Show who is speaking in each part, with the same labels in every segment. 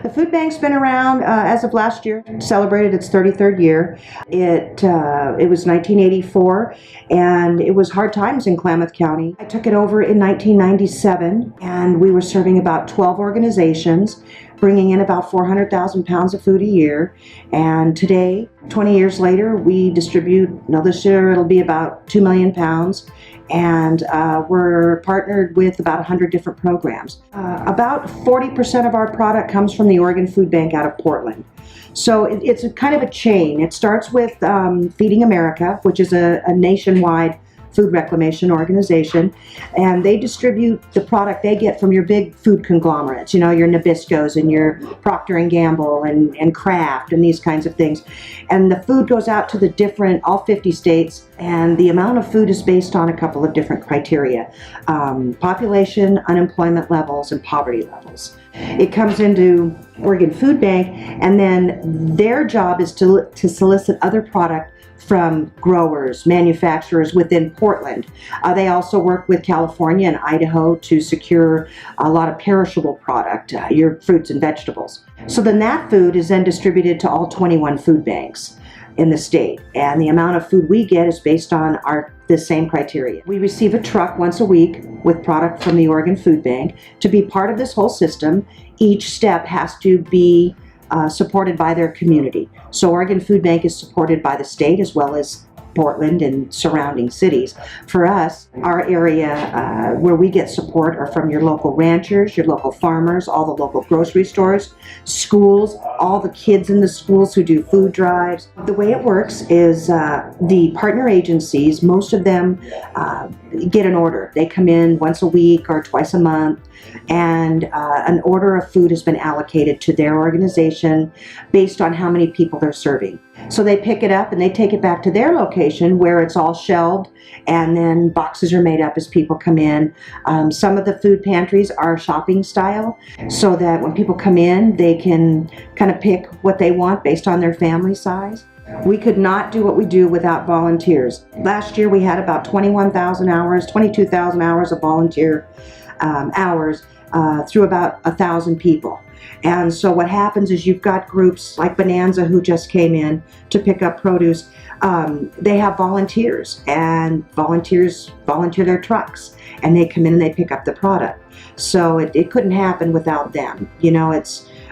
Speaker 1: The food bank's been around as of last year, celebrated its 33rd year. It was 1984, and it was hard times in Klamath County. I took it over in 1997, and we were serving about 12 organizations, bringing in about 400,000 pounds of food a year. And today, 20 years later, we distribute, this year it'll be about 2 million pounds. And we're partnered with about 100 different programs. About 40% of our product comes from the Oregon Food Bank out of Portland. So it's a kind of a chain. It starts with Feeding America, which is a nationwide food reclamation organization, and they distribute the product they get from your big food conglomerates, your Nabisco's and your Procter & Gamble and Kraft and these kinds of things. And the food goes out to all 50 states, and the amount of food is based on a couple of different criteria: population, unemployment levels, and poverty levels. It comes into Oregon Food Bank, and then their job is to solicit other product from growers, manufacturers within Portland. They also work with California and Idaho to secure a lot of perishable product, your fruits and vegetables. So then that food is then distributed to all 21 food banks in the state, and the amount of food we get is based on the same criteria. We receive a truck once a week with product from the Oregon Food Bank. To be part of this whole system, each step has to be supported by their community. So Oregon Food Bank is supported by the state as well as Portland and surrounding cities. For us, our area where we get support are from your local ranchers, your local farmers, all the local grocery stores, schools, all the kids in the schools who do food drives. The way it works is the partner agencies, most of them get an order. They come in once a week or twice a month, and an order of food has been allocated to their organization based on how many people they're serving. So they pick it up and they take it back to their location where it's all shelved, and then boxes are made up as people come in. Some of the food pantries are shopping style, so that when people come in, they can kind of pick what they want based on their family size. We could not do what we do without volunteers. Last year we had about 22,000 hours of volunteer hours through about 1,000 people. And so what happens is you've got groups like Bonanza who just came in to pick up produce. They have volunteers, and volunteers volunteer their trucks, and they come in and they pick up the product. So it couldn't happen without them.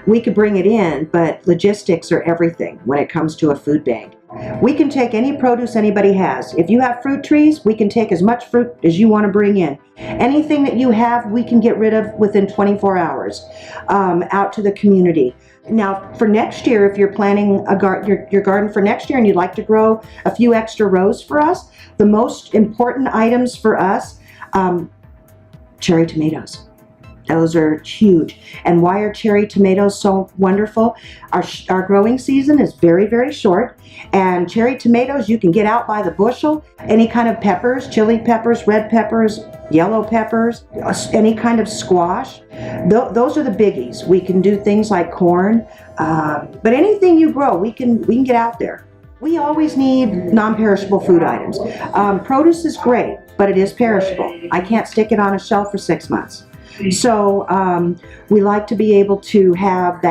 Speaker 1: We could bring it in, but logistics are everything when it comes to a food bank. We can take any produce anybody has. If you have fruit trees, we can take as much fruit as you want to bring in. Anything that you have, we can get rid of within 24 hours out to the community. Now, for next year, if you're planning your garden for next year and you'd like to grow a few extra rows for us, the most important items for us, cherry tomatoes. Those are huge. And why are cherry tomatoes so wonderful? Our growing season is very, very short, and cherry tomatoes you can get out by the bushel. Any kind of peppers, chili peppers, red peppers, yellow peppers, any kind of squash. Those are the biggies. We can do things like corn, but anything you grow, we can get out there. We always need non-perishable food items. Produce is great, but it is perishable. I can't stick it on a shelf for 6 months. So we like to be able to have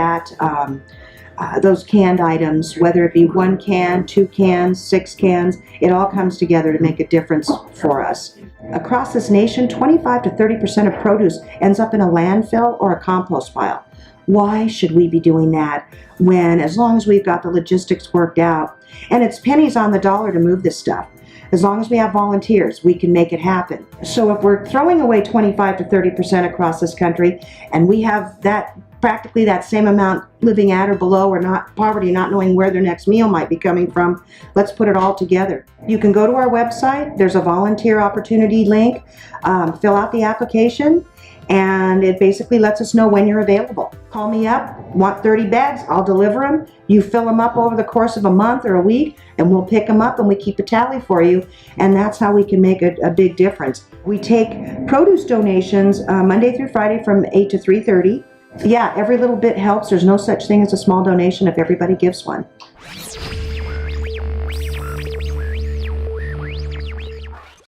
Speaker 1: those canned items, whether it be 1 can, 2 cans, 6 cans, it all comes together to make a difference for us. Across this nation, 25 to 30% of produce ends up in a landfill or a compost pile. Why should we be doing that when, as long as we've got the logistics worked out, and it's pennies on the dollar to move this stuff. As long as we have volunteers, we can make it happen. So if we're throwing away 25 to 30% across this country, and we have practically that same amount living at or below or poverty, not knowing where their next meal might be coming from, let's put it all together. You can go to our website. There's a volunteer opportunity link. Fill out the application, and it basically lets us know when you're available. Call me up, want 30 bags, I'll deliver them. You fill them up over the course of a month or a week, and we'll pick them up and we keep a tally for you, and that's how we can make a big difference. We take produce donations Monday through Friday from 8 to 3:30. Yeah, every little bit helps. There's no such thing as a small donation if everybody gives one.